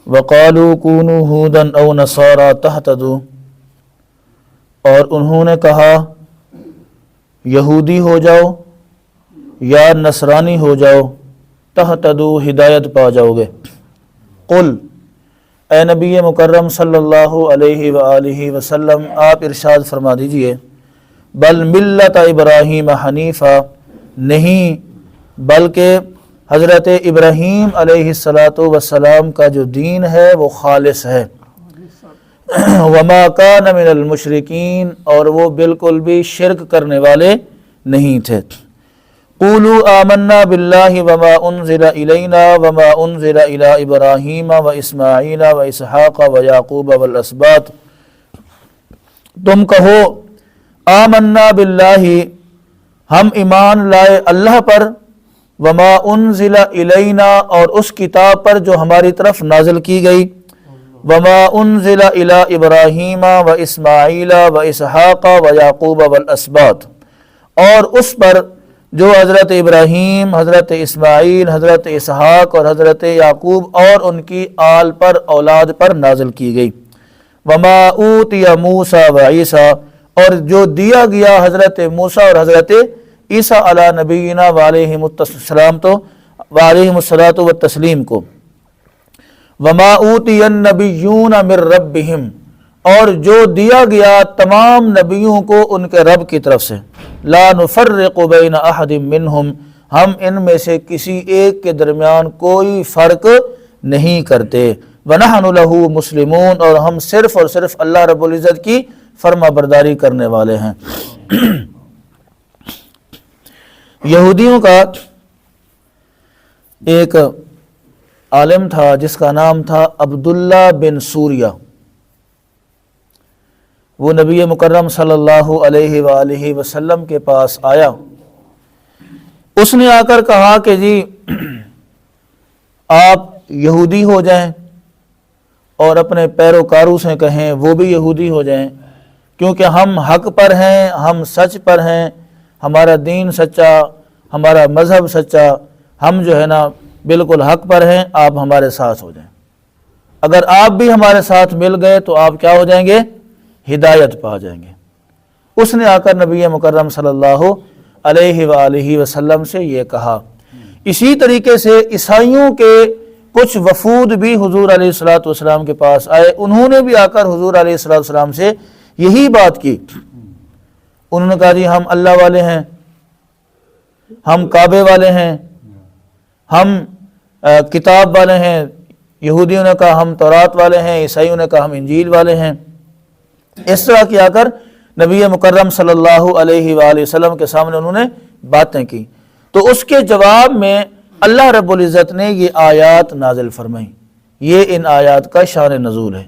وقالوا كونوا هودا او نصارى تهتدوا، اور انہوں نے کہا یہودی ہو جاؤ یا نصرانی ہو جاؤ، تہتدوا ہدایت پا جاؤ گے۔ قل، اے نبی مکرم صلی اللہ علیہ وآلہ وسلم آپ ارشاد فرما دیجئے، بل ملت ابراہیم حنیفہ، نہیں بلکہ حضرت ابراہیم علیہ السلام کا جو دین ہے وہ خالص ہے، وما کان من المشرکین، اور وہ بالکل بھی شرک کرنے والے نہیں تھے۔ قولوا آمنا باللہ وما انزل الینا وما انزل الی ابراہیم واسماعیل واسحاق ویعقوب والاسباط، تم کہو آمنا باللہ، ہم ایمان لائے اللہ پر، وما انزل الینا، اور اس کتاب پر جو ہماری طرف نازل کی گئی، وما انزل الی ابراہیم واسماعیل واسحاق ویعقوب والاسباط، اور اس پر جو حضرت ابراہیم، حضرت اسماعیل، حضرت اسحاق اور حضرت یعقوب اور ان کی آل پر، اولاد پر نازل کی گئی، وما اوتی موسیٰ وعیسیٰ، اور جو دیا گیا حضرت موسیٰ اور حضرت عیسیٰ علی نبینا وعلیہم السلام تو وعلیہم الصلاۃ والتسلیم کو، وما اوتی النبیون من ربہم، اور جو دیا گیا تمام نبیوں کو ان کے رب کی طرف سے، لا نفرق بین احد منہم، ہم ان میں سے کسی ایک کے درمیان کوئی فرق نہیں کرتے، ونحن لہ مسلمون، اور ہم صرف اور صرف اللہ رب العزت کی فرما برداری کرنے والے ہیں۔ یہودیوں کا ایک عالم تھا جس کا نام تھا عبداللہ بن سوریہ، وہ نبی مکرم صلی اللہ علیہ وآلہ وسلم کے پاس آیا، اس نے آ کر کہا کہ جی آپ یہودی ہو جائیں اور اپنے پیروکاروں سے کہیں وہ بھی یہودی ہو جائیں، کیونکہ ہم حق پر ہیں، ہم سچ پر ہیں، ہمارا دین سچا، ہمارا مذہب سچا، ہم جو ہے نا بالکل حق پر ہیں، آپ ہمارے ساتھ ہو جائیں، اگر آپ بھی ہمارے ساتھ مل گئے تو آپ کیا ہو جائیں گے؟ ہدایت پا جائیں گے۔ اس نے آ کر نبی مکرم صلی اللہ علیہ وآلہ وسلم سے یہ کہا۔ اسی طریقے سے عیسائیوں کے کچھ وفود بھی حضور علیہ السلام کے پاس آئے، انہوں نے بھی آ کر حضور علیہ السلام سے یہی بات کی، انہوں نے کہا جی ہم اللہ والے ہیں، ہم کعبے والے ہیں، ہم کتاب والے ہیں، یہودیوں نے کہا ہم تورات والے ہیں، عیسائیوں نے کہا ہم انجیل والے ہیں۔ اس طرح کی آ کر نبی مکرم صلی اللہ علیہ وآلہ وسلم کے سامنے انہوں نے باتیں کی، تو اس کے جواب میں اللہ رب العزت نے یہ آیات نازل فرمائیں، یہ ان آیات کا شان نزول ہے۔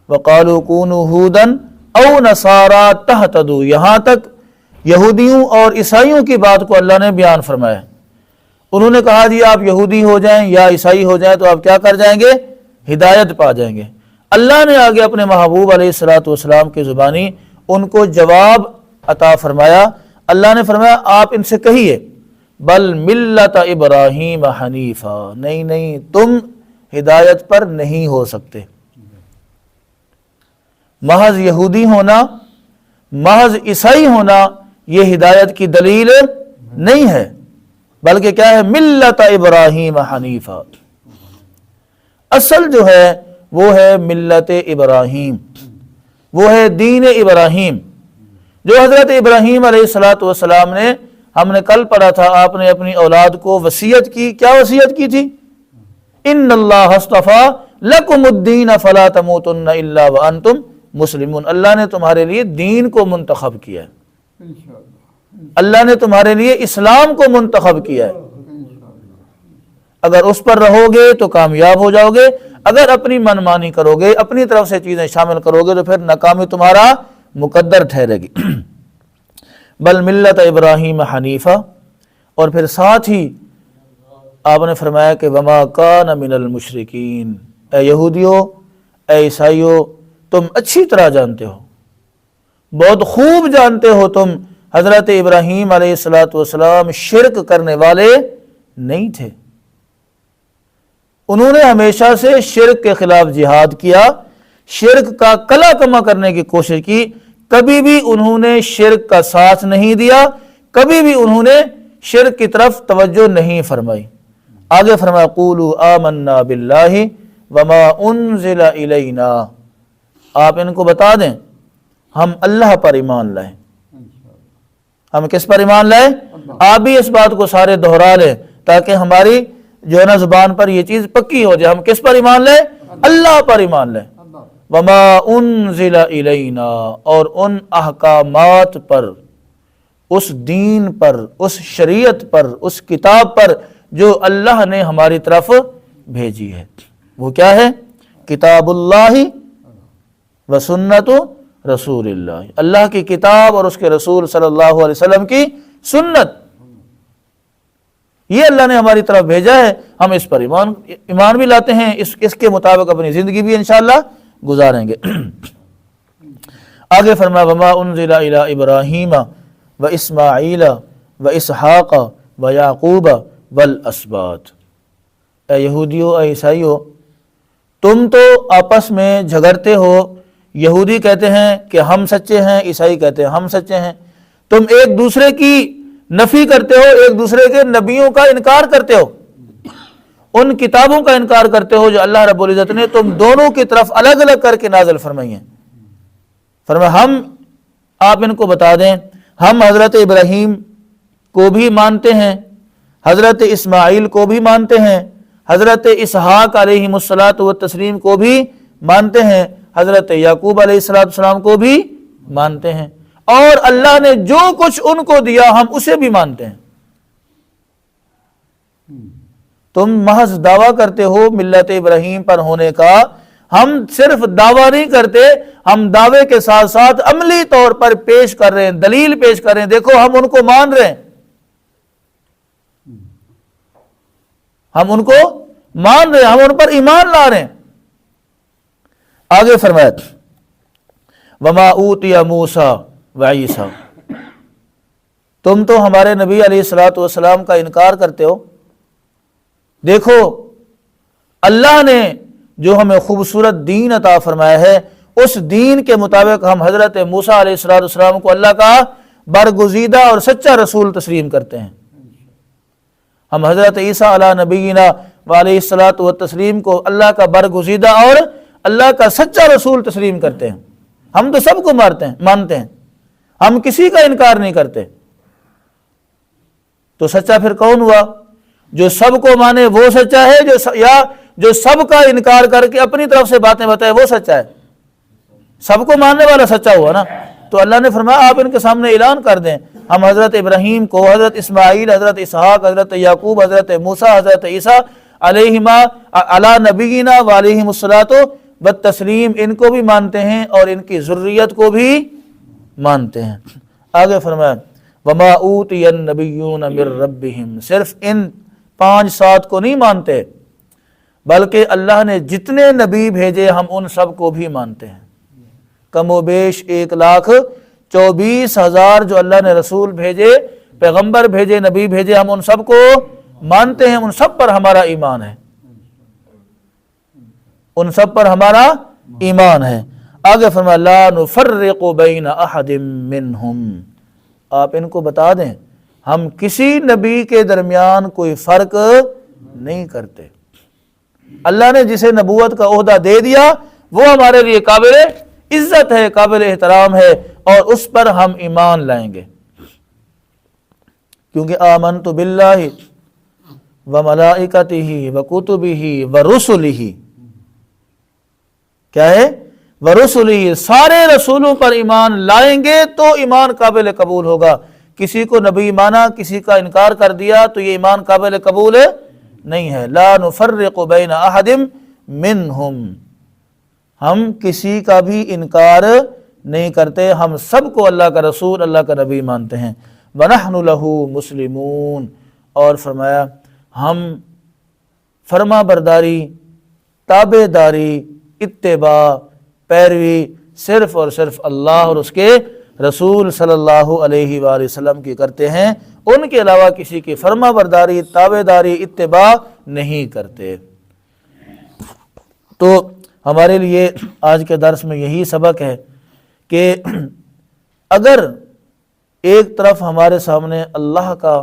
وَقَالُوا كُونُوا هُودًا أَوْ نَصَارَىٰ تَهْتَدُوا، یہاں تک یہودیوں اور عیسائیوں کی بات کو اللہ نے بیان فرمایا۔ انہوں نے کہا جی آپ یہودی ہو جائیں یا عیسائی ہو جائیں تو آپ کیا کر جائیں گے؟ ہدایت پا جائیں گے۔ اللہ نے آگے اپنے محبوب علیہ السلام کی زبانی ان کو جواب عطا فرمایا۔ اللہ نے فرمایا آپ ان سے کہیے بل ملت ابراہیم حنیفہ، نہیں تم ہدایت پر نہیں ہو سکتے۔ محض یہودی ہونا، محض عیسائی ہونا یہ ہدایت کی دلیل نہیں ہے، بلکہ کیا ہے؟ ملت ابراہیم حنیفہ، اصل جو ہے وہ ہے ملت ابراہیم، وہ ہے دین ابراہیم، جو حضرت ابراہیم علیہ السلام نے، ہم نے کل پڑھا تھا، آپ نے اپنی اولاد کو وصیت کی، کیا وصیت کی تھی؟ ان اللہ اصطفیٰ لکم الدین فلا تموتن الا وانتم مسلمون، اللہ نے تمہارے لیے دین کو منتخب کیا ہے، اللہ نے تمہارے لیے اسلام کو منتخب کیا ہے، اگر اس پر رہو گے تو کامیاب ہو جاؤ گے، اگر اپنی منمانی کرو گے، اپنی طرف سے چیزیں شامل کرو گے تو پھر ناکامی تمہارا مقدر ٹھہرے گی۔ بل ملت ابراہیم حنیفہ، اور پھر ساتھ ہی آپ نے فرمایا کہ وما کان من المشرکین، اے یہودیو، اے عیسائیو، تم اچھی طرح جانتے ہو، بہت خوب جانتے ہو، تم حضرت ابراہیم علیہ السلام شرک کرنے والے نہیں تھے۔ انہوں نے ہمیشہ سے شرک کے خلاف جہاد کیا، شرک کا کلا کما کرنے کی کوشش کی، کبھی بھی انہوں نے شرک کا ساتھ نہیں دیا، کبھی بھی انہوں نے شرک کی طرف توجہ نہیں فرمائی۔ آگے فرمایا قولوا آمنا باللہ وما انزل الینا، آپ ان کو بتا دیں ہم اللہ پر ایمان لائیں۔ ہم کس پر ایمان لائیں؟ آپ بھی اس بات کو سارے دہرا لیں تاکہ ہماری جو ہے نا زبان پر یہ چیز پکی ہو جائے۔ ہم کس پر ایمان لائیں؟ اللہ پر ایمان لائیں۔ وما انزل الینا، اور ان احکامات پر، اس دین پر، اس شریعت پر، اس کتاب پر جو اللہ نے ہماری طرف بھیجی ہے۔ وہ کیا ہے؟ کتاب اللہ و سنت رسول اللہ، اللہ کی کتاب اور اس کے رسول صلی اللہ علیہ وسلم کی سنت، یہ اللہ نے ہماری طرف بھیجا ہے، ہم اس پر ایمان بھی لاتے ہیں، اس کے مطابق اپنی زندگی بھی انشاءاللہ گزاریں گے۔ آگے فرمایا وما انزل الی ابراہیم و اسماعیل و اسحاق و یعقوب والاسباط، اے یہودیو، اے عیسائیو، تم تو آپس میں جھگڑتے ہو، یہودی کہتے ہیں کہ ہم سچے ہیں، عیسائی کہتے ہیں ہم سچے ہیں، تم ایک دوسرے کی نفی کرتے ہو، ایک دوسرے کے نبیوں کا انکار کرتے ہو، ان کتابوں کا انکار کرتے ہو جو اللہ رب العزت نے تم دونوں کی طرف الگ الگ کر کے نازل فرمائی ہیں۔ فرمایا آپ ان کو بتا دیں ہم حضرت ابراہیم کو بھی مانتے ہیں، حضرت اسماعیل کو بھی مانتے ہیں، حضرت اسحاق علیہ الصلاۃ والتسلیم کو بھی مانتے ہیں، حضرت یعقوب علیہ السلام کو بھی مانتے ہیں، اور اللہ نے جو کچھ ان کو دیا ہم اسے بھی مانتے ہیں۔ تم محض دعویٰ کرتے ہو ملت ابراہیم پر ہونے کا، ہم صرف دعویٰ نہیں کرتے، ہم دعوے کے ساتھ ساتھ عملی طور پر پیش کر رہے ہیں، دلیل پیش کر رہے ہیں، دیکھو ہم ان کو مان رہے ہیں، ہم ان کو مان رہے ہیں، ہم ان پر ایمان لا رہے ہیں۔ آگے فرمایا وما اوتی موسیٰ وعیسیٰ، تم تو ہمارے نبی علیہ الصلوۃ والسلام کا انکار کرتے ہو، دیکھو اللہ نے جو ہمیں خوبصورت دین عطا فرمایا ہے، اس دین کے مطابق ہم حضرت موسیٰ علیہ السلام کو اللہ کا برگزیدہ اور سچا رسول تسلیم کرتے ہیں، ہم حضرت عیسیٰ علیہ نبینا وعلیہ الصلوۃ والتسلیم کو اللہ کا برگزیدہ اور اللہ کا سچا رسول تسلیم کرتے ہیں، ہم تو سب کو مانتے ہیں، ہم کسی کا انکار نہیں کرتے۔ تو سچا پھر کون ہوا؟ جو سب کو مانے وہ سچا ہے، جو سب کا انکار کر کے اپنی طرف سے باتیں بتائے وہ سچا ہے؟ سب کو ماننے والا سچا ہوا نا۔ تو اللہ نے فرمایا آپ ان کے سامنے اعلان کر دیں ہم حضرت ابراہیم کو، حضرت اسماعیل، حضرت اسحاق، حضرت یعقوب، حضرت موسیٰ، حضرت عیسیٰ علی نبینا وعلیہم الصلاۃ والتسلیم، ان کو بھی مانتے ہیں اور ان کی ذریت کو بھی مانتے ہیں۔ آگے فرمایا وما اوتی النبیون من ربہم، صرف ان 5-7 کو نہیں مانتے بلکہ اللہ نے جتنے نبی بھیجے ہم ان سب کو بھی مانتے ہیں، کم و بیش 1,24,000 جو اللہ نے رسول بھیجے، پیغمبر بھیجے، نبی بھیجے، ہم ان سب کو مانتے ہیں، ان سب پر ہمارا ایمان ہے، ان سب پر ہمارا ایمان ہے۔ آگے فرمایا لا نفرق بین احد منہم، آپ ان کو بتا دیں ہم کسی نبی کے درمیان کوئی فرق نہیں کرتے، اللہ نے جسے نبوت کا عہدہ دے دیا وہ ہمارے لیے قابل عزت ہے، قابل احترام ہے، اور اس پر ہم ایمان لائیں گے، کیونکہ آمنت باللہ وملائکتہ وکتبہ ورسلہ، کیا ہے؟ ورسلہ، سارے رسولوں پر ایمان لائیں گے تو ایمان قابل قبول ہوگا۔ کسی کو نبی مانا، کسی کا انکار کر دیا تو یہ ایمان قابل قبول نہیں ہے۔ لا نفرق بین احد منہم، ہم کسی کا بھی انکار نہیں کرتے، ہم سب کو اللہ کا رسول، اللہ کا نبی مانتے ہیں۔ وَنَحْنُ لَهُ مُسْلِمُونَ، اور فرمایا ہم فرما برداری، تابع داری، اتباع، پیروی صرف اور صرف اللہ اور اس کے رسول صلی اللہ علیہ وآلہ وسلم کی کرتے ہیں، ان کے علاوہ کسی کی فرما برداری، تابع داری، اتباع نہیں کرتے۔ تو ہمارے لیے آج کے درس میں یہی سبق ہے کہ اگر ایک طرف ہمارے سامنے اللہ کا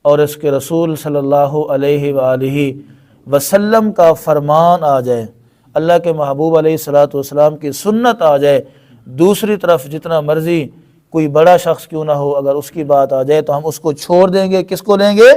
اور اس کے رسول صلی اللہ علیہ وآلہ وسلم کا فرمان آ جائے، اللہ کے محبوب علیہ الصلوۃ والسلام کی سنت آ جائے، دوسری طرف جتنا مرضی کوئی بڑا شخص کیوں نہ ہو، اگر اس کی بات آ جائے تو ہم اس کو چھوڑ دیں گے۔ کس کو لیں گے؟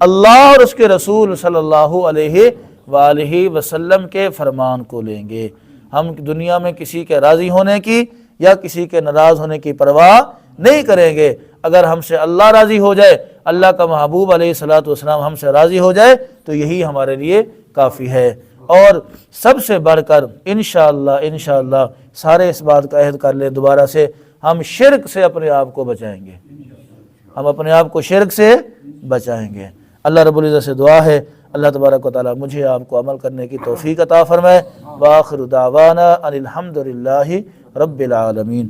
اللہ اور اس کے رسول صلی اللہ علیہ وآلہ وسلم کے فرمان کو لیں گے۔ ہم دنیا میں کسی کے راضی ہونے کی یا کسی کے ناراض ہونے کی پرواہ نہیں کریں گے۔ اگر ہم سے اللہ راضی ہو جائے، اللہ کا محبوب علیہ الصلوۃ والسلام ہم سے راضی ہو جائے تو یہی ہمارے لیے کافی ہے۔ اور سب سے بڑھ کر انشاءاللہ سارے اس بات کا عہد کر لیں دوبارہ سے، ہم شرک سے اپنے آپ کو بچائیں گے، ہم اپنے آپ کو شرک سے بچائیں گے۔ اللہ رب العزت سے دعا ہے اللہ تبارک و تعالی مجھے آپ کو عمل کرنے کی توفیق عطا فرمائے۔ وآخر دعوانا ان الحمد للہ رب العالمین۔